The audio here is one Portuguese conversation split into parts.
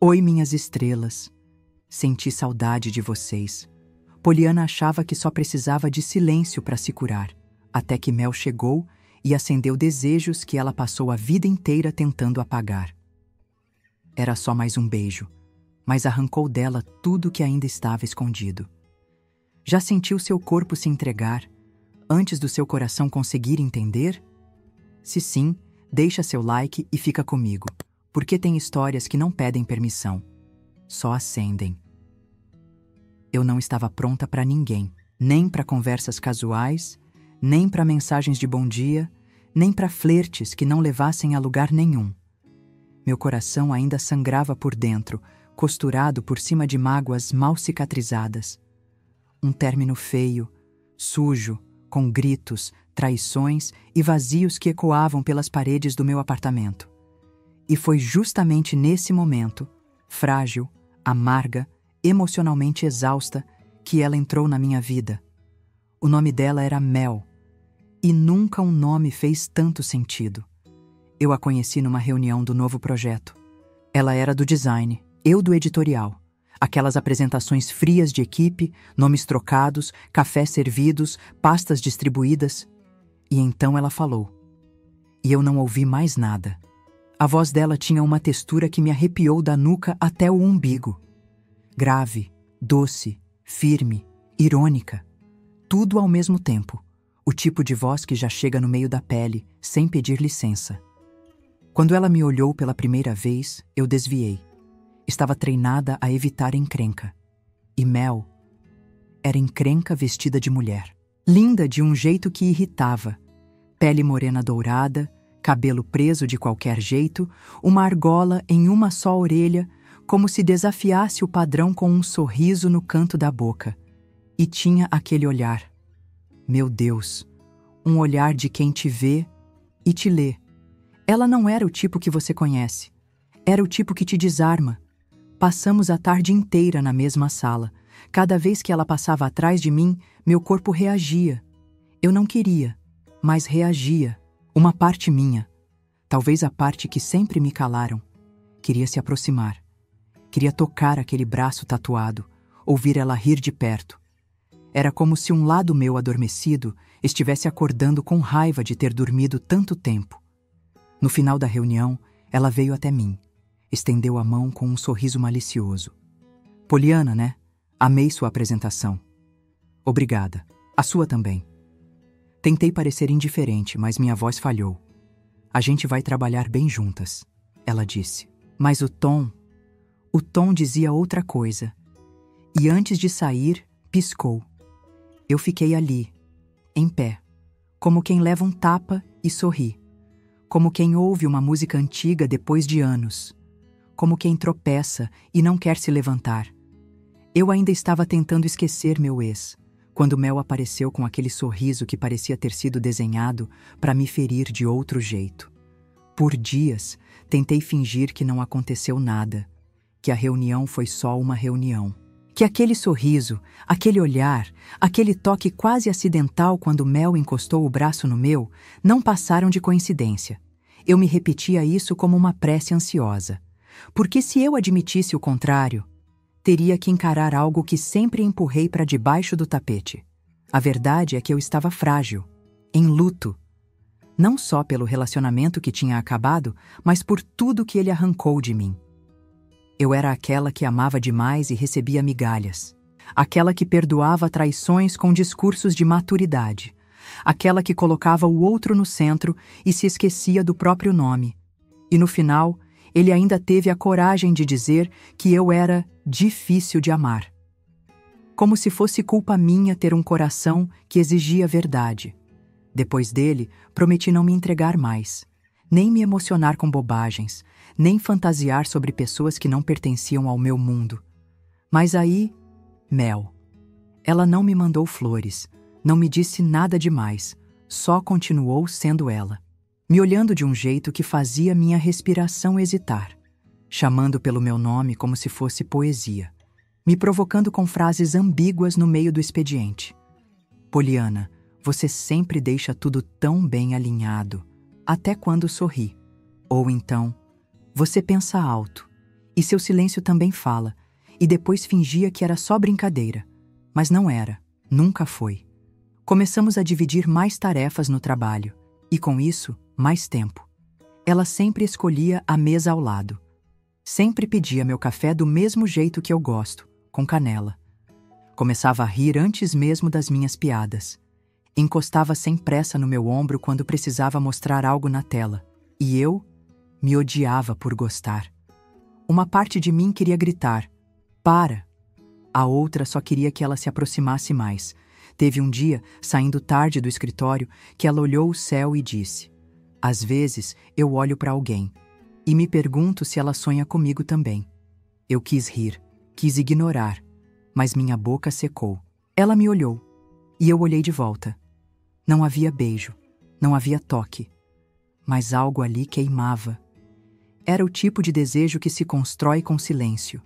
Oi, minhas estrelas. Senti saudade de vocês. Poliana achava que só precisava de silêncio para se curar, até que Mel chegou e acendeu desejos que ela passou a vida inteira tentando apagar. Era só mais um beijo, mas arrancou dela tudo que ainda estava escondido. Já sentiu seu corpo se entregar, antes do seu coração conseguir entender? Se sim, deixa seu like e fica comigo, porque tem histórias que não pedem permissão, só acendem. Eu não estava pronta para ninguém, nem para conversas casuais, nem para mensagens de bom dia, nem para flertes que não levassem a lugar nenhum. Meu coração ainda sangrava por dentro, costurado por cima de mágoas mal cicatrizadas. Um término feio, sujo, com gritos, traições e vazios que ecoavam pelas paredes do meu apartamento. E foi justamente nesse momento, frágil, amarga, emocionalmente exausta, que ela entrou na minha vida. O nome dela era Mel, e nunca um nome fez tanto sentido. Eu a conheci numa reunião do novo projeto. Ela era do design, eu do editorial. Aquelas apresentações frias de equipe, nomes trocados, cafés servidos, pastas distribuídas. E então ela falou. E eu não ouvi mais nada. A voz dela tinha uma textura que me arrepiou da nuca até o umbigo. Grave, doce, firme, irônica. Tudo ao mesmo tempo. O tipo de voz que já chega no meio da pele, sem pedir licença. Quando ela me olhou pela primeira vez, eu desviei. Estava treinada a evitar encrenca. E Mel era encrenca vestida de mulher. Linda de um jeito que irritava. Pele morena dourada, cabelo preso de qualquer jeito, uma argola em uma só orelha, como se desafiasse o padrão com um sorriso no canto da boca. E tinha aquele olhar. Meu Deus, um olhar de quem te vê e te lê. Ela não era o tipo que você conhece. Era o tipo que te desarma. Passamos a tarde inteira na mesma sala. Cada vez que ela passava atrás de mim, meu corpo reagia. Eu não queria, mas reagia. Uma parte minha. Talvez a parte que sempre me calaram. Queria se aproximar. Queria tocar aquele braço tatuado, ouvir ela rir de perto. Era como se um lado meu adormecido estivesse acordando com raiva de ter dormido tanto tempo. No final da reunião, ela veio até mim. Estendeu a mão com um sorriso malicioso. Poliana, né? Amei sua apresentação. Obrigada. A sua também. Tentei parecer indiferente, mas minha voz falhou. A gente vai trabalhar bem juntas, ela disse. Mas o tom dizia outra coisa. E antes de sair, piscou. Eu fiquei ali, em pé, como quem leva um tapa e sorri. Como quem ouve uma música antiga depois de anos. Como quem tropeça e não quer se levantar. Eu ainda estava tentando esquecer meu ex, quando Mel apareceu com aquele sorriso que parecia ter sido desenhado para me ferir de outro jeito. Por dias, tentei fingir que não aconteceu nada, que a reunião foi só uma reunião. Que aquele sorriso, aquele olhar, aquele toque quase acidental quando Mel encostou o braço no meu, não passaram de coincidência. Eu me repetia isso como uma prece ansiosa. Porque se eu admitisse o contrário, teria que encarar algo que sempre empurrei para debaixo do tapete. A verdade é que eu estava frágil, em luto. Não só pelo relacionamento que tinha acabado, mas por tudo que ele arrancou de mim. Eu era aquela que amava demais e recebia migalhas. Aquela que perdoava traições com discursos de maturidade. Aquela que colocava o outro no centro e se esquecia do próprio nome. E no final, ele ainda teve a coragem de dizer que eu era difícil de amar. Como se fosse culpa minha ter um coração que exigia verdade. Depois dele, prometi não me entregar mais, nem me emocionar com bobagens, nem fantasiar sobre pessoas que não pertenciam ao meu mundo. Mas aí, Mel. Ela não me mandou flores, não me disse nada demais, só continuou sendo ela. Me olhando de um jeito que fazia minha respiração hesitar, chamando pelo meu nome como se fosse poesia, me provocando com frases ambíguas no meio do expediente. Poliana, você sempre deixa tudo tão bem alinhado, até quando sorri. Ou então, você pensa alto, E seu silêncio também fala, e depois fingia que era só brincadeira. Mas não era, nunca foi. Começamos a dividir mais tarefas no trabalho, e com isso, mais tempo. Ela sempre escolhia a mesa ao lado. Sempre pedia meu café do mesmo jeito que eu gosto, com canela. Começava a rir antes mesmo das minhas piadas. Encostava sem pressa no meu ombro quando precisava mostrar algo na tela. E eu me odiava por gostar. Uma parte de mim queria gritar, para! A outra só queria que ela se aproximasse mais. Teve um dia, saindo tarde do escritório, que ela olhou o céu e disse: às vezes eu olho para alguém e me pergunto se ela sonha comigo também. Eu quis rir, quis ignorar, mas minha boca secou. Ela me olhou e eu olhei de volta. Não havia beijo, não havia toque, mas algo ali queimava. Era o tipo de desejo que se constrói com silêncio.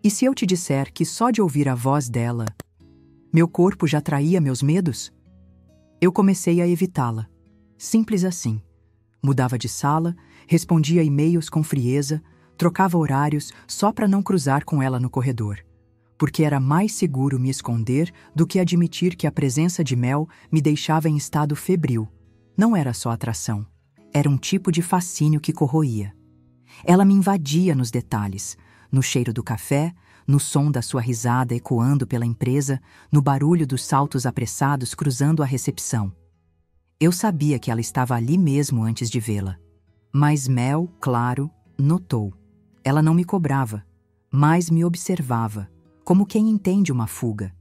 E se eu te disser que só de ouvir a voz dela, meu corpo já traía meus medos? Eu comecei a evitá-la. Simples assim. Mudava de sala, respondia e-mails com frieza, trocava horários só para não cruzar com ela no corredor. Porque era mais seguro me esconder do que admitir que a presença de Mel me deixava em estado febril. Não era só atração. Era um tipo de fascínio que corroía. Ela me invadia nos detalhes, no cheiro do café, no som da sua risada ecoando pela empresa, no barulho dos saltos apressados cruzando a recepção. Eu sabia que ela estava ali mesmo antes de vê-la. Mas Mel, claro, notou. Ela não me cobrava, mas me observava, como quem entende uma fuga,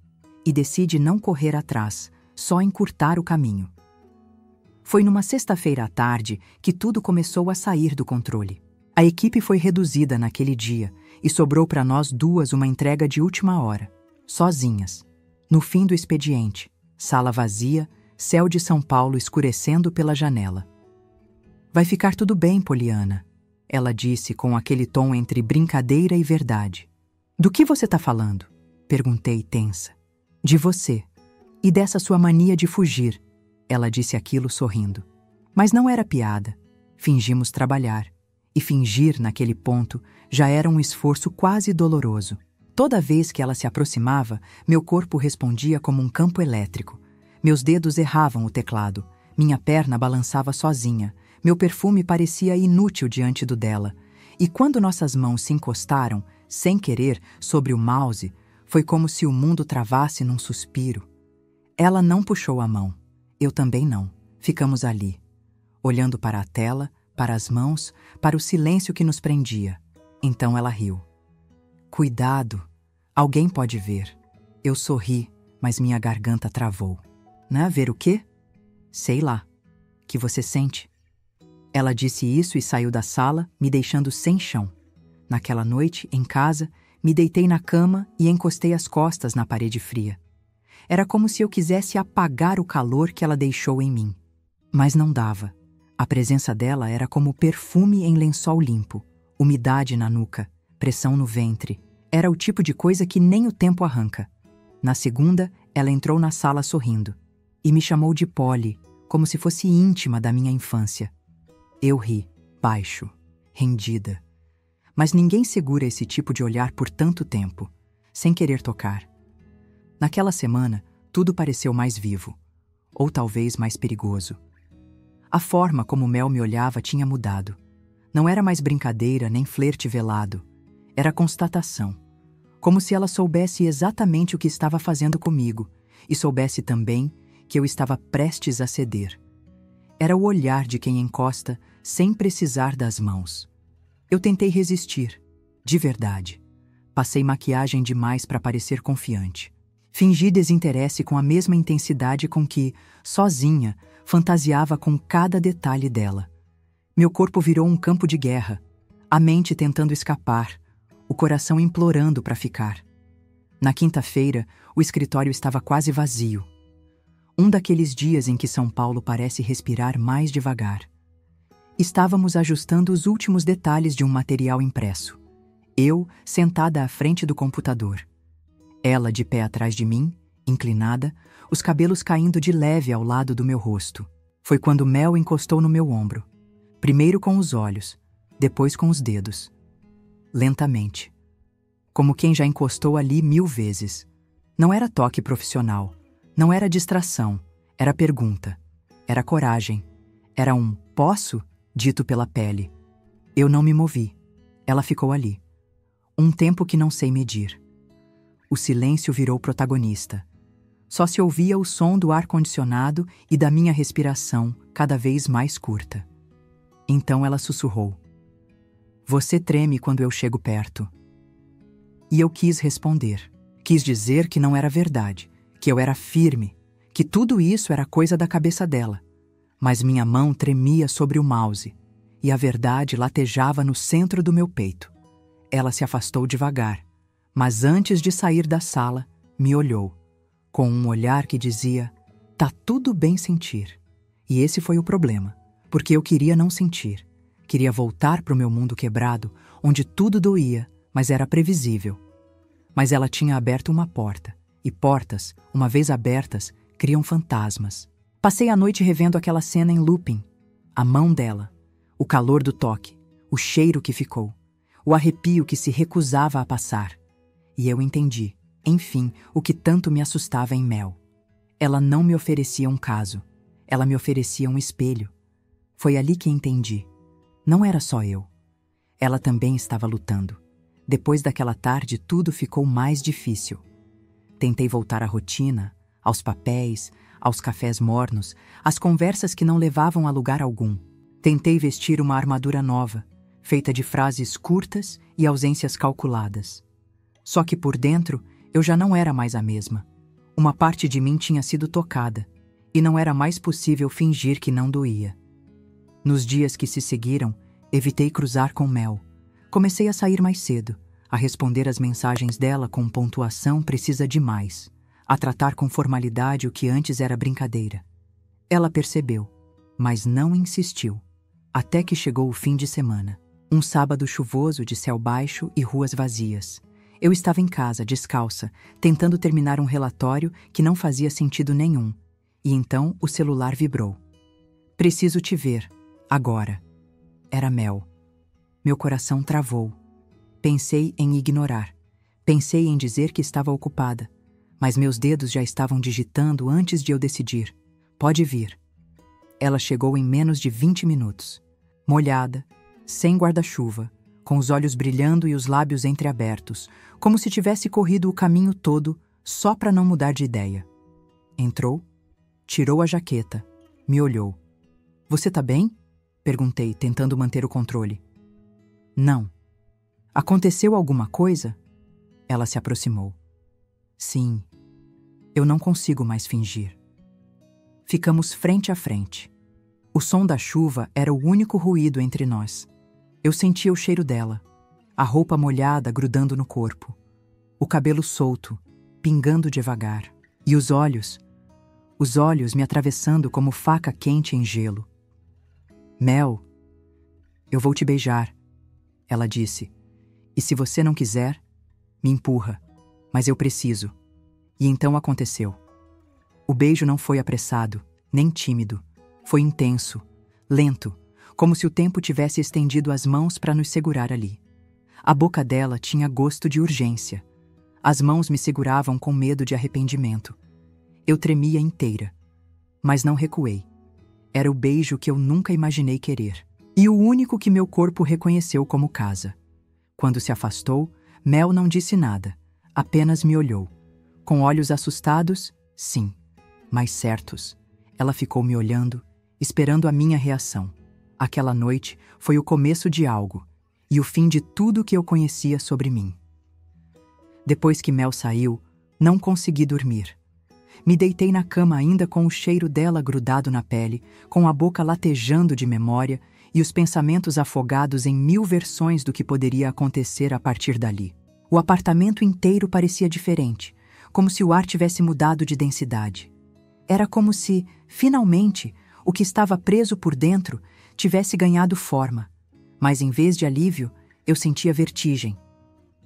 e decide não correr atrás, só encurtar o caminho. Foi numa sexta-feira à tarde que tudo começou a sair do controle. A equipe foi reduzida naquele dia e sobrou para nós duas uma entrega de última hora, sozinhas. No fim do expediente, sala vazia, céu de São Paulo escurecendo pela janela. Vai ficar tudo bem, Poliana, ela disse com aquele tom entre brincadeira e verdade. Do que você está falando? Perguntei tensa. De você. E dessa sua mania de fugir. Ela disse aquilo sorrindo. Mas não era piada. Fingimos trabalhar. E fingir, naquele ponto, já era um esforço quase doloroso. Toda vez que ela se aproximava, meu corpo respondia como um campo elétrico. Meus dedos erravam o teclado. Minha perna balançava sozinha. Meu perfume parecia inútil diante do dela. E quando nossas mãos se encostaram, sem querer, sobre o mouse, foi como se o mundo travasse num suspiro. Ela não puxou a mão. Eu também não. Ficamos ali, olhando para a tela, para as mãos, para o silêncio que nos prendia. Então ela riu. Cuidado, alguém pode ver. Eu sorri, mas minha garganta travou. Né? Ver o quê? Sei lá. Que você sente? Ela disse isso e saiu da sala, me deixando sem chão. Naquela noite, em casa, me deitei na cama e encostei as costas na parede fria. Era como se eu quisesse apagar o calor que ela deixou em mim. Mas não dava. A presença dela era como perfume em lençol limpo, umidade na nuca, pressão no ventre. Era o tipo de coisa que nem o tempo arranca. Na segunda, ela entrou na sala sorrindo e me chamou de Polly, como se fosse íntima da minha infância. Eu ri, baixo, rendida. Mas ninguém segura esse tipo de olhar por tanto tempo, sem querer tocar. Naquela semana, tudo pareceu mais vivo, ou talvez mais perigoso. A forma como Mel me olhava tinha mudado. Não era mais brincadeira nem flerte velado. Era constatação. Como se ela soubesse exatamente o que estava fazendo comigo e soubesse também que eu estava prestes a ceder. Era o olhar de quem encosta sem precisar das mãos. Eu tentei resistir, de verdade. Passei maquiagem demais para parecer confiante. Fingi desinteresse com a mesma intensidade com que, sozinha, fantasiava com cada detalhe dela. Meu corpo virou um campo de guerra, a mente tentando escapar, o coração implorando para ficar. Na quinta-feira, o escritório estava quase vazio. Um daqueles dias em que São Paulo parece respirar mais devagar. Estávamos ajustando os últimos detalhes de um material impresso. Eu, sentada à frente do computador. Ela de pé atrás de mim, inclinada, os cabelos caindo de leve ao lado do meu rosto. Foi quando Mel encostou no meu ombro. Primeiro com os olhos, depois com os dedos. lentamente, como quem já encostou ali 1000 vezes. Não era toque profissional, não era distração, era pergunta, era coragem, era um "posso?" dito pela pele. Eu não me movi. Ela ficou ali. Um tempo que não sei medir. O silêncio virou protagonista. Só se ouvia o som do ar-condicionado e da minha respiração cada vez mais curta. Então ela sussurrou: "Você treme quando eu chego perto." E eu quis responder. Quis dizer que não era verdade, que eu era firme, que tudo isso era coisa da cabeça dela. Mas minha mão tremia sobre o mouse e a verdade latejava no centro do meu peito. Ela se afastou devagar, mas antes de sair da sala, me olhou, com um olhar que dizia: "Tá tudo bem sentir." E esse foi o problema, porque eu queria não sentir. Queria voltar para o meu mundo quebrado, onde tudo doía, mas era previsível. Mas ela tinha aberto uma porta, e portas, uma vez abertas, criam fantasmas. Passei a noite revendo aquela cena em looping. A mão dela, o calor do toque, o cheiro que ficou, o arrepio que se recusava a passar. E eu entendi, enfim, o que tanto me assustava em Mel. Ela não me oferecia um caso, ela me oferecia um espelho. Foi ali que entendi. Não era só eu. Ela também estava lutando. Depois daquela tarde, tudo ficou mais difícil. Tentei voltar à rotina, aos papéis, aos cafés mornos, às conversas que não levavam a lugar algum. Tentei vestir uma armadura nova, feita de frases curtas e ausências calculadas. Só que por dentro, eu já não era mais a mesma. Uma parte de mim tinha sido tocada, e não era mais possível fingir que não doía. Nos dias que se seguiram, evitei cruzar com Mel. Comecei a sair mais cedo, a responder às mensagens dela com pontuação precisa demais, a tratar com formalidade o que antes era brincadeira. Ela percebeu, mas não insistiu, até que chegou o fim de semana. Um sábado chuvoso de céu baixo e ruas vazias. Eu estava em casa, descalça, tentando terminar um relatório que não fazia sentido nenhum, e então o celular vibrou. "Preciso te ver, agora." Era Mel. Meu coração travou. Pensei em ignorar. Pensei em dizer que estava ocupada. Mas meus dedos já estavam digitando antes de eu decidir. "Pode vir." Ela chegou em menos de 20 minutos. Molhada, sem guarda-chuva, com os olhos brilhando e os lábios entreabertos, como se tivesse corrido o caminho todo só para não mudar de ideia. Entrou, tirou a jaqueta, me olhou. "Você tá bem?" Perguntei, tentando manter o controle. "Não." "Aconteceu alguma coisa?" Ela se aproximou. "Sim. Eu não consigo mais fingir." Ficamos frente a frente. O som da chuva era o único ruído entre nós. Eu sentia o cheiro dela, a roupa molhada grudando no corpo, o cabelo solto, pingando devagar, e os olhos me atravessando como faca quente em gelo. "Mel, eu vou te beijar," ela disse. "E se você não quiser, me empurra, mas eu preciso." E então aconteceu. O beijo não foi apressado, nem tímido. Foi intenso, lento, como se o tempo tivesse estendido as mãos para nos segurar ali. A boca dela tinha gosto de urgência. As mãos me seguravam com medo de arrependimento. Eu tremia inteira, mas não recuei. Era o beijo que eu nunca imaginei querer, e o único que meu corpo reconheceu como casa. Quando se afastou, Mel não disse nada, apenas me olhou. Com olhos assustados, sim, mas certos. Ela ficou me olhando, esperando a minha reação. Aquela noite foi o começo de algo, e o fim de tudo que eu conhecia sobre mim. Depois que Mel saiu, não consegui dormir. Me deitei na cama ainda com o cheiro dela grudado na pele, com a boca latejando de memória e os pensamentos afogados em 1000 versões do que poderia acontecer a partir dali. O apartamento inteiro parecia diferente, como se o ar tivesse mudado de densidade. Era como se, finalmente, o que estava preso por dentro tivesse ganhado forma, mas em vez de alívio, eu sentia vertigem.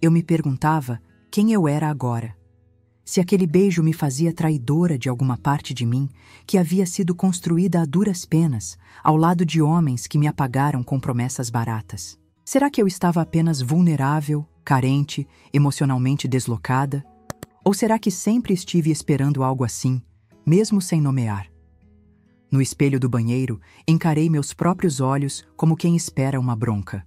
Eu me perguntava quem eu era agora. Se aquele beijo me fazia traidora de alguma parte de mim que havia sido construída a duras penas, ao lado de homens que me apagaram com promessas baratas. Será que eu estava apenas vulnerável, carente, emocionalmente deslocada? Ou será que sempre estive esperando algo assim, mesmo sem nomear? No espelho do banheiro, encarei meus próprios olhos como quem espera uma bronca.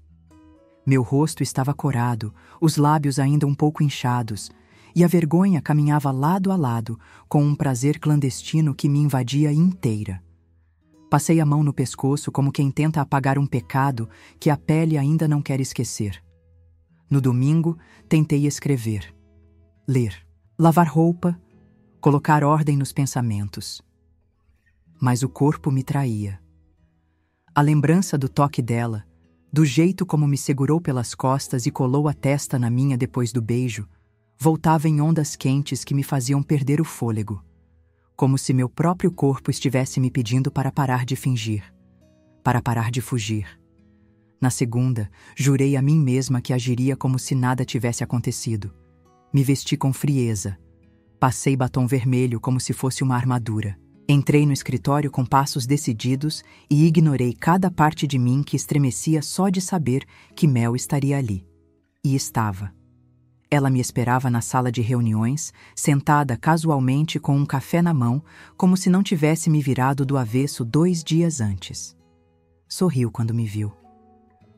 Meu rosto estava corado, os lábios ainda um pouco inchados, e a vergonha caminhava lado a lado com um prazer clandestino que me invadia inteira. Passei a mão no pescoço como quem tenta apagar um pecado que a pele ainda não quer esquecer. No domingo, tentei escrever, ler, lavar roupa, colocar ordem nos pensamentos. Mas o corpo me traía. A lembrança do toque dela, do jeito como me segurou pelas costas e colou a testa na minha depois do beijo, voltava em ondas quentes que me faziam perder o fôlego, como se meu próprio corpo estivesse me pedindo para parar de fingir, para parar de fugir. Na segunda, jurei a mim mesma que agiria como se nada tivesse acontecido. Me vesti com frieza. Passei batom vermelho como se fosse uma armadura. Entrei no escritório com passos decididos e ignorei cada parte de mim que estremecia só de saber que Mel estaria ali. E estava. Ela me esperava na sala de reuniões, sentada casualmente com um café na mão, como se não tivesse me virado do avesso 2 dias antes. Sorriu quando me viu.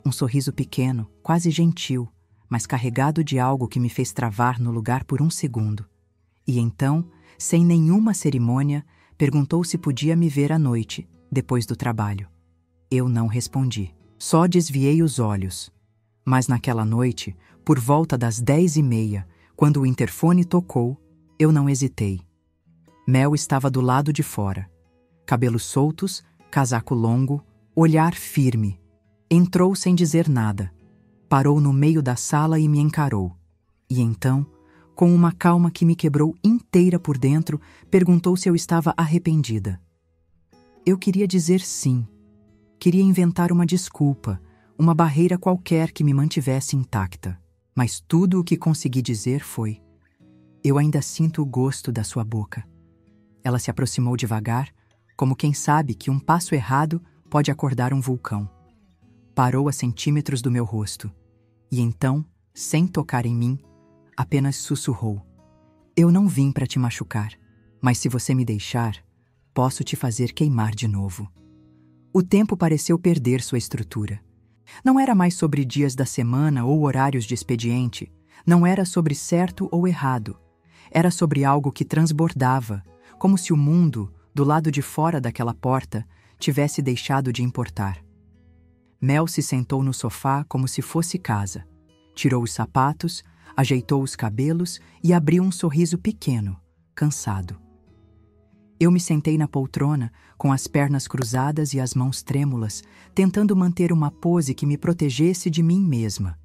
Um sorriso pequeno, quase gentil, mas carregado de algo que me fez travar no lugar por um segundo. E então, sem nenhuma cerimônia, perguntou se podia me ver à noite, depois do trabalho. Eu não respondi. Só desviei os olhos. Mas naquela noite, por volta das 10h30, quando o interfone tocou, eu não hesitei. Mel estava do lado de fora. Cabelos soltos, casaco longo, olhar firme. Entrou sem dizer nada. Parou no meio da sala e me encarou. E então, com uma calma que me quebrou inteira por dentro, perguntou se eu estava arrependida. Eu queria dizer sim. Queria inventar uma desculpa, uma barreira qualquer que me mantivesse intacta. Mas tudo o que consegui dizer foi: eu ainda sinto o gosto da sua boca. Ela se aproximou devagar, como quem sabe que um passo errado pode acordar um vulcão. Parou a centímetros do meu rosto. E então, sem tocar em mim, apenas sussurrou: eu não vim para te machucar, mas se você me deixar, posso te fazer queimar de novo. O tempo pareceu perder sua estrutura. Não era mais sobre dias da semana ou horários de expediente. Não era sobre certo ou errado. Era sobre algo que transbordava, como se o mundo, do lado de fora daquela porta, tivesse deixado de importar. Mel se sentou no sofá como se fosse casa. Tirou os sapatos, ajeitou os cabelos e abriu um sorriso pequeno, cansado. Eu me sentei na poltrona, com as pernas cruzadas e as mãos trêmulas, tentando manter uma pose que me protegesse de mim mesma.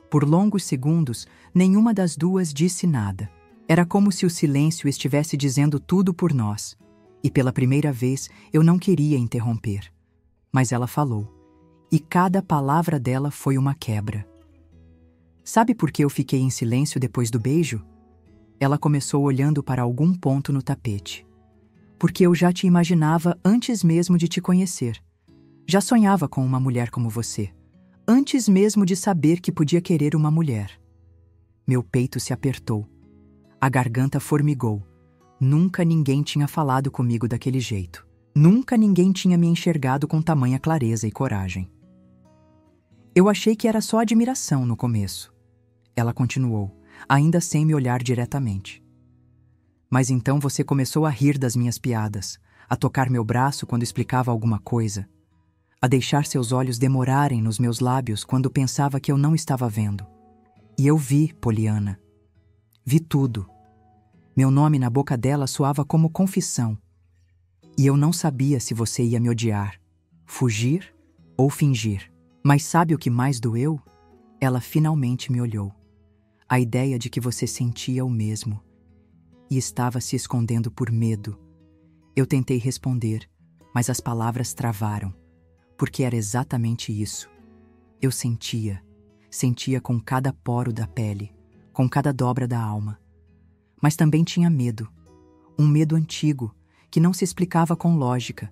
Por longos segundos, nenhuma das duas disse nada. Era como se o silêncio estivesse dizendo tudo por nós. E pela primeira vez, eu não queria interromper. Mas ela falou, e cada palavra dela foi uma quebra. Sabe por que eu fiquei em silêncio depois do beijo? Ela começou olhando para algum ponto no tapete. Porque eu já te imaginava antes mesmo de te conhecer. Já sonhava com uma mulher como você, antes mesmo de saber que podia querer uma mulher. Meu peito se apertou. A garganta formigou. Nunca ninguém tinha falado comigo daquele jeito. Nunca ninguém tinha me enxergado com tamanha clareza e coragem. Eu achei que era só admiração no começo. Ela continuou, ainda sem me olhar diretamente. Mas então você começou a rir das minhas piadas, a tocar meu braço quando explicava alguma coisa, a deixar seus olhos demorarem nos meus lábios quando pensava que eu não estava vendo. E eu vi, Poliana. Vi tudo. Meu nome na boca dela soava como confissão. E eu não sabia se você ia me odiar, fugir ou fingir. Mas sabe o que mais doeu? Ela finalmente me olhou. A ideia de que você sentia o mesmo. E estava se escondendo por medo. Eu tentei responder, mas as palavras travaram, porque era exatamente isso. Eu sentia com cada poro da pele, com cada dobra da alma. Mas também tinha medo, um medo antigo, que não se explicava com lógica.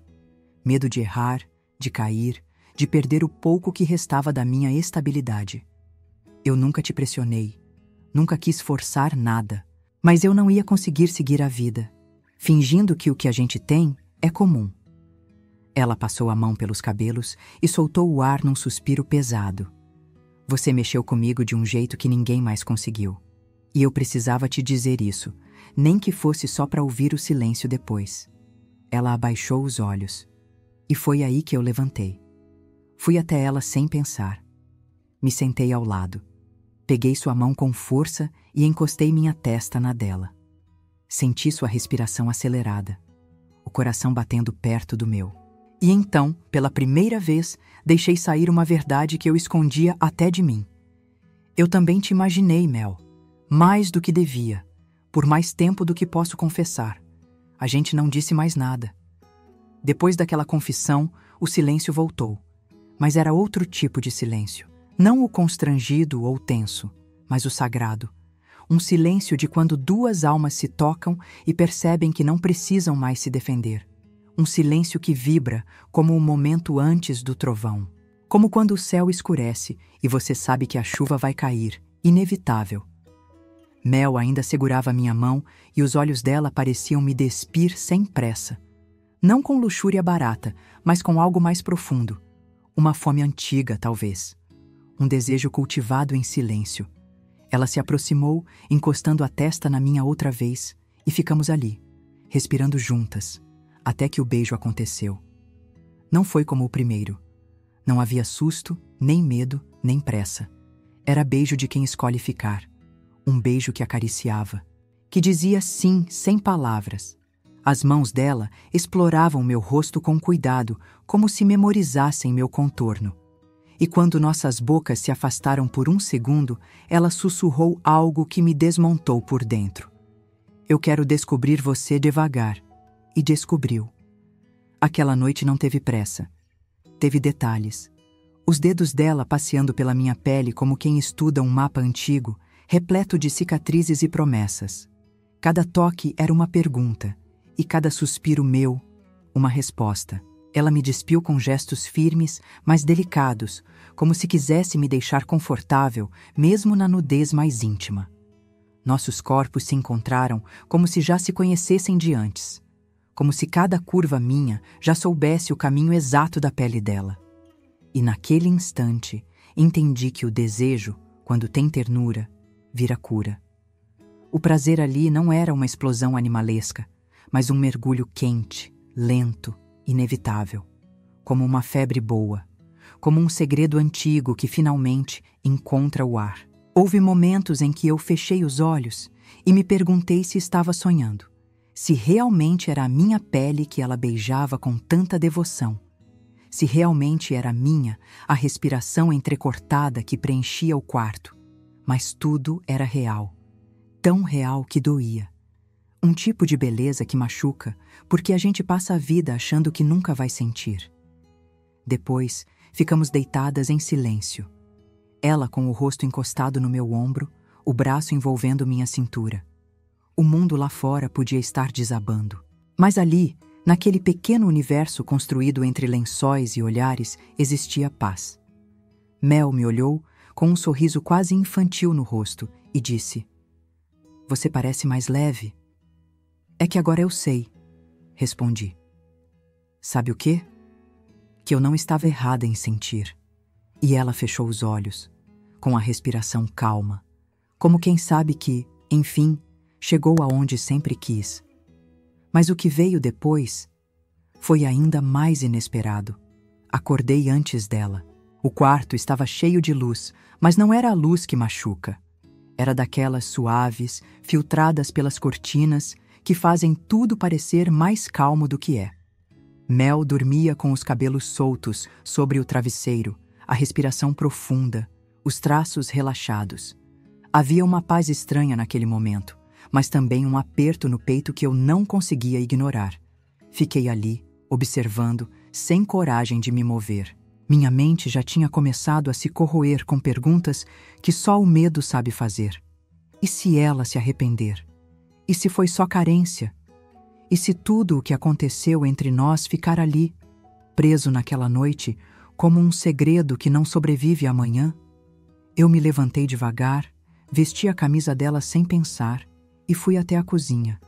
Medo de errar, de cair, de perder o pouco que restava da minha estabilidade. Eu nunca te pressionei, nunca quis forçar nada, mas eu não ia conseguir seguir a vida, fingindo que o que a gente tem é comum. Ela passou a mão pelos cabelos e soltou o ar num suspiro pesado. Você mexeu comigo de um jeito que ninguém mais conseguiu. E eu precisava te dizer isso, nem que fosse só para ouvir o silêncio depois. Ela abaixou os olhos. E foi aí que eu levantei. Fui até ela sem pensar. Me sentei ao lado. Peguei sua mão com força e encostei minha testa na dela. Senti sua respiração acelerada, o coração batendo perto do meu. E então, pela primeira vez, deixei sair uma verdade que eu escondia até de mim. Eu também te imaginei, Mel. Mais do que devia. Por mais tempo do que posso confessar. A gente não disse mais nada. Depois daquela confissão, o silêncio voltou. Mas era outro tipo de silêncio. Não o constrangido ou tenso, mas o sagrado. Um silêncio de quando duas almas se tocam e percebem que não precisam mais se defender. Um silêncio que vibra como o momento antes do trovão. Como quando o céu escurece e você sabe que a chuva vai cair, inevitável. Mel ainda segurava minha mão e os olhos dela pareciam me despir sem pressa. Não com luxúria barata, mas com algo mais profundo. Uma fome antiga, talvez. Um desejo cultivado em silêncio. Ela se aproximou, encostando a testa na minha outra vez, e ficamos ali, respirando juntas, até que o beijo aconteceu. Não foi como o primeiro. Não havia susto, nem medo, nem pressa. Era beijo de quem escolhe ficar. Um beijo que acariciava, que dizia sim sem palavras. As mãos dela exploravam meu rosto com cuidado, como se memorizassem meu contorno. E quando nossas bocas se afastaram por um segundo, ela sussurrou algo que me desmontou por dentro. Eu quero descobrir você devagar. E descobriu. Aquela noite não teve pressa. Teve detalhes. Os dedos dela passeando pela minha pele como quem estuda um mapa antigo, repleto de cicatrizes e promessas. Cada toque era uma pergunta, e cada suspiro meu, uma resposta. Ela me despiu com gestos firmes, mas delicados, como se quisesse me deixar confortável, mesmo na nudez mais íntima. Nossos corpos se encontraram como se já se conhecessem de antes. Como se cada curva minha já soubesse o caminho exato da pele dela. E naquele instante, entendi que o desejo, quando tem ternura, vira cura. O prazer ali não era uma explosão animalesca, mas um mergulho quente, lento, inevitável. Como uma febre boa. Como um segredo antigo que finalmente encontra o ar. Houve momentos em que eu fechei os olhos e me perguntei se estava sonhando. Se realmente era a minha pele que ela beijava com tanta devoção. Se realmente era minha a respiração entrecortada que preenchia o quarto. Mas tudo era real. Tão real que doía. Um tipo de beleza que machuca, porque a gente passa a vida achando que nunca vai sentir. Depois, ficamos deitadas em silêncio. Ela com o rosto encostado no meu ombro, o braço envolvendo minha cintura. O mundo lá fora podia estar desabando. Mas ali, naquele pequeno universo construído entre lençóis e olhares, existia paz. Mel me olhou com um sorriso quase infantil no rosto e disse: "Você parece mais leve." "É que agora eu sei", respondi. "Sabe o quê?" Que eu não estava errada em sentir. E ela fechou os olhos, com a respiração calma, como quem sabe que, enfim, chegou aonde sempre quis. Mas o que veio depois foi ainda mais inesperado. Acordei antes dela. O quarto estava cheio de luz, mas não era a luz que machuca. Era daquelas suaves, filtradas pelas cortinas, que fazem tudo parecer mais calmo do que é. Mel dormia com os cabelos soltos sobre o travesseiro, a respiração profunda, os traços relaxados. Havia uma paz estranha naquele momento, mas também um aperto no peito que eu não conseguia ignorar. Fiquei ali, observando, sem coragem de me mover. Minha mente já tinha começado a se corroer com perguntas que só o medo sabe fazer. E se ela se arrepender? E se foi só carência? E se tudo o que aconteceu entre nós ficar ali, preso naquela noite, como um segredo que não sobrevive amanhã. Eu me levantei devagar, vesti a camisa dela sem pensar e fui até a cozinha.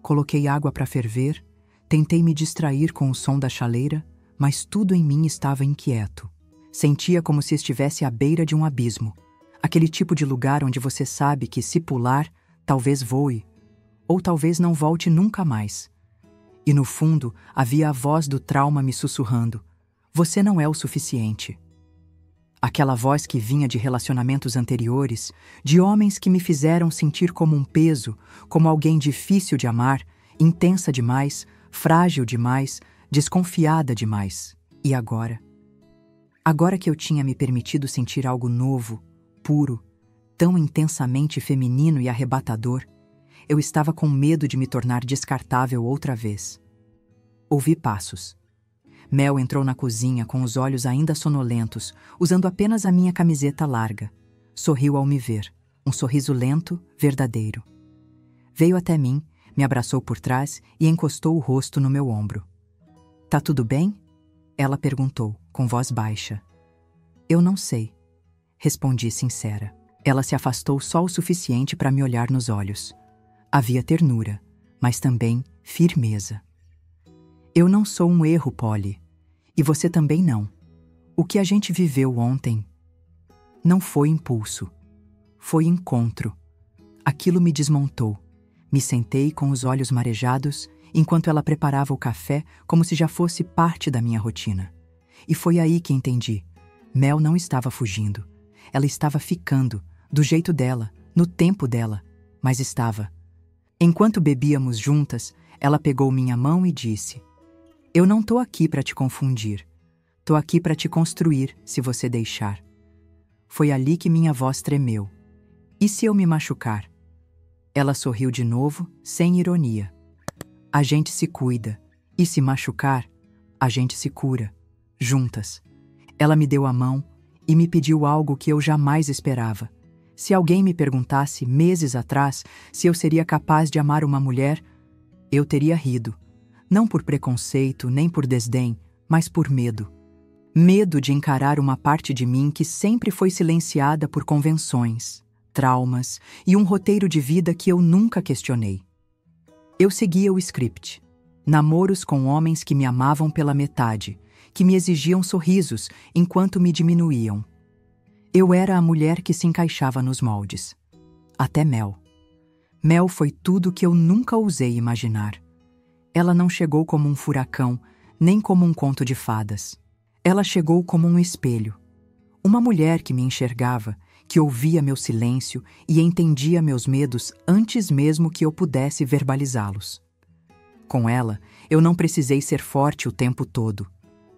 Coloquei água para ferver, tentei me distrair com o som da chaleira, mas tudo em mim estava inquieto. Sentia como se estivesse à beira de um abismo. Aquele tipo de lugar onde você sabe que, se pular, talvez voe, ou talvez não volte nunca mais. E no fundo havia a voz do trauma me sussurrando: você não é o suficiente. Aquela voz que vinha de relacionamentos anteriores, de homens que me fizeram sentir como um peso, como alguém difícil de amar, intensa demais, frágil demais, desconfiada demais. E agora? Agora que eu tinha me permitido sentir algo novo, puro, tão intensamente feminino e arrebatador, eu estava com medo de me tornar descartável outra vez. Ouvi passos. Mel entrou na cozinha com os olhos ainda sonolentos, usando apenas a minha camiseta larga. Sorriu ao me ver, um sorriso lento, verdadeiro. Veio até mim, me abraçou por trás e encostou o rosto no meu ombro. Tá tudo bem? Ela perguntou, com voz baixa. Eu não sei, respondi sincera. Ela se afastou só o suficiente para me olhar nos olhos. Havia ternura, mas também firmeza. Eu não sou um erro, Polly. E você também não. O que a gente viveu ontem não foi impulso. Foi encontro. Aquilo me desmontou. Me sentei com os olhos marejados enquanto ela preparava o café como se já fosse parte da minha rotina. E foi aí que entendi. Mel não estava fugindo. Ela estava ficando, do jeito dela, no tempo dela, mas estava. Enquanto bebíamos juntas, ela pegou minha mão e disse: eu não tô aqui para te confundir. Tô aqui para te construir, se você deixar. Foi ali que minha voz tremeu. E se eu me machucar? Ela sorriu de novo, sem ironia. A gente se cuida. E se machucar, a gente se cura. Juntas. Ela me deu a mão e me pediu algo que eu jamais esperava. Se alguém me perguntasse, meses atrás, se eu seria capaz de amar uma mulher, eu teria rido. Não por preconceito, nem por desdém, mas por medo. Medo de encarar uma parte de mim que sempre foi silenciada por convenções, traumas e um roteiro de vida que eu nunca questionei. Eu seguia o script. Namoros com homens que me amavam pela metade, que me exigiam sorrisos enquanto me diminuíam. Eu era a mulher que se encaixava nos moldes. Até Mel. Mel foi tudo que eu nunca ousei imaginar. Ela não chegou como um furacão, nem como um conto de fadas. Ela chegou como um espelho. Uma mulher que me enxergava, que ouvia meu silêncio e entendia meus medos antes mesmo que eu pudesse verbalizá-los. Com ela, eu não precisei ser forte o tempo todo.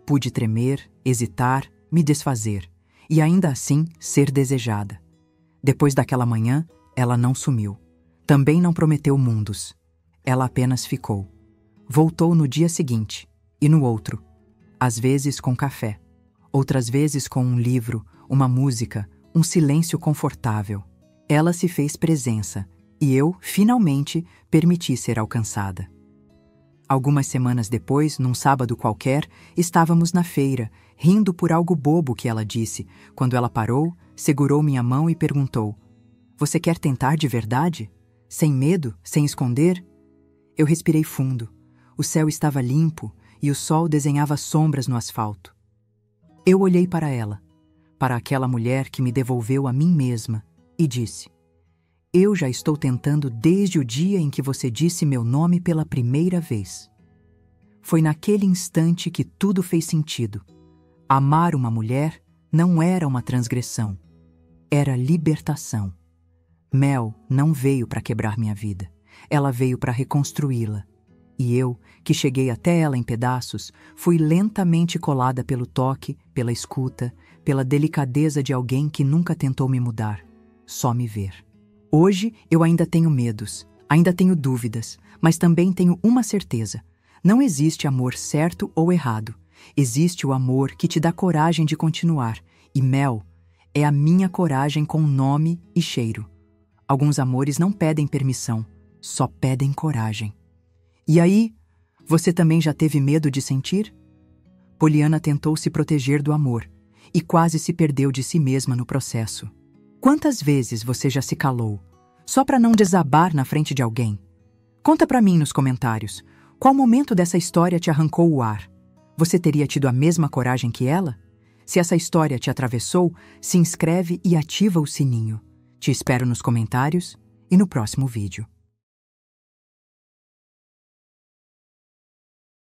Pude tremer, hesitar, me desfazer, e ainda assim ser desejada. Depois daquela manhã, ela não sumiu. Também não prometeu mundos. Ela apenas ficou. Voltou no dia seguinte, e no outro. Às vezes com café, outras vezes com um livro, uma música, um silêncio confortável. Ela se fez presença, e eu, finalmente, permiti ser alcançada. Algumas semanas depois, num sábado qualquer, estávamos na feira, rindo por algo bobo que ela disse, quando ela parou, segurou minha mão e perguntou: você quer tentar de verdade? Sem medo? Sem esconder? Eu respirei fundo. O céu estava limpo e o sol desenhava sombras no asfalto. Eu olhei para ela, para aquela mulher que me devolveu a mim mesma, e disse: eu já estou tentando desde o dia em que você disse meu nome pela primeira vez. Foi naquele instante que tudo fez sentido. Amar uma mulher não era uma transgressão, era libertação. Mel não veio para quebrar minha vida, ela veio para reconstruí-la. E eu, que cheguei até ela em pedaços, fui lentamente colada pelo toque, pela escuta, pela delicadeza de alguém que nunca tentou me mudar, só me ver. Hoje eu ainda tenho medos, ainda tenho dúvidas, mas também tenho uma certeza. Não existe amor certo ou errado. Existe o amor que te dá coragem de continuar. E Mel é a minha coragem com nome e cheiro. Alguns amores não pedem permissão, só pedem coragem. E aí, você também já teve medo de sentir? Poliana tentou se proteger do amor e quase se perdeu de si mesma no processo. Quantas vezes você já se calou, só para não desabar na frente de alguém? Conta para mim nos comentários, qual momento dessa história te arrancou o ar? Você teria tido a mesma coragem que ela? Se essa história te atravessou, se inscreve e ativa o sininho. Te espero nos comentários e no próximo vídeo.